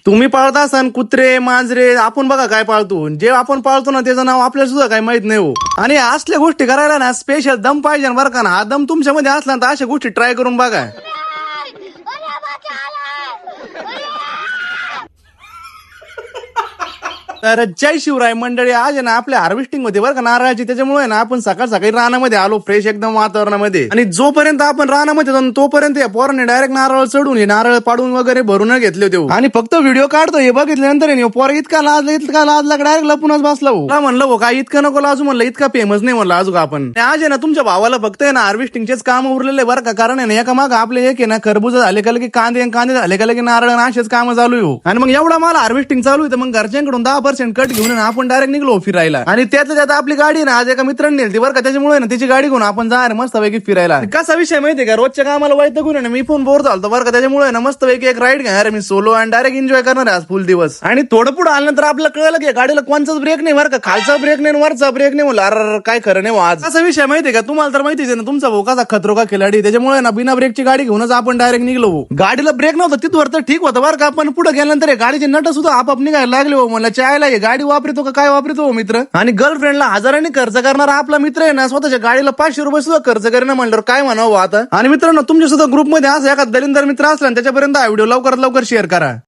तुम्ही पाळता असाल कुत्रे मांजरे, आपण बघा काय पाळतो. जे आपण पाळतो ना त्याचं नाव आपल्याला सुद्धा काही माहित नाही हो. आणि असल्या गोष्टी करायला ना स्पेशल दम पाहिजे बरं का ना. हा दम तुमच्यामध्ये असला तर अशा गोष्टी ट्राय करून बघा. तर जय शिवराय मंडळी. आज आहे ना आपल्या हार्वेस्टिंग मध्ये बरं का नारळाची. त्याच्यामुळे ना आपण सकाळ सकाळी रानामध्ये आलो फ्रेश एकदम वातावरणामध्ये. आणि जोपर्यंत आपण रानामध्ये जाऊन तोपर्यंत या पोराने डायरेक्ट नारळ चढून नारळ पाडून वगैरे भरून घेतले होते. आणि फक्त व्हिडिओ काढतो हे बघितल्यानंतर पोर इतका लाजला डायरेक्ट लपूनच बसला हो. म्हणलं हो काय इतकं नको लाजू, म्हणलं इतका फेमस नाही म्हणलं अजून आपण. आज आहे ना तुमच्या भावाला फक्त आहे ना हार्वेस्टिंगचेच काम उरलेले बरं का. कारण आहे ना एका माग आपले एक आहे ना खरबूज झाले का की कांदे झाले का की नारळ असेच काम चालू हो. आणि मग एवढा मला हार्वेस्टिंग चालू आहे मग घरच्यांकडून 10% कट घेऊन आपण डायरेक्ट निघलो फिरायला. आणि त्यात आपली गाडी ना आज एका मित्रांनी नेली बरं का. त्याच्यामुळे ना त्याची गाडी घेऊन आपण जाणार मस्त पैकी फिरायला. कसा विषय माहितीये का, रोजच्या कामाला वैतागून ना मी पण बोर झालतो बरं का. त्याच्यामुळे ना मस्त पैकी एक राईड घेणार मी सोलो आणि डायरेक्ट एन्जॉय करणार आज फुल दिवस. आणि थोडं पुढे आल्यानंतर आपल्याला कळलं की गाडीला कोणताच ब्रेक नाही बरं का. खालचा ब्रेक नाही वरचा ब्रेक नाही. म्हणलं अरे काय खरं नाही आज. असा विषय माहितीये का, तुम्हाला तर माहितीच आहे ना तुमचा भाऊ कसा खतरो का खिलाडी. त्याच्यामुळे ना बिना ब्रेकची गाडी घेऊनच आपण डायरेक्ट निघलो. गाडीला ब्रेक नव्हता तिथवर तर ठीक होतं बरं का. आपण पुढे गेल्यानंतर गाडीचे नट सुद्धा आपाप निघायला लागले हो. मला चायला गाडी वापरतो का काय वापरतो मित्र. आणि गर्लफ्रेंडला हजारांनी खर्च करणारा आपला मित्र आहे ना स्वतःच्या गाडीला 500 रुपये सुद्धा खर्च करेना म्हणल्यावर काय म्हणावं आता. आणि मित्रांनो तुमच्या सुद्धा ग्रुपमध्ये असं एखादा दलिंदर मित्र असला त्याच्यापर्यंत हा व्हिडिओ लवकरात लवकर शेअर करा.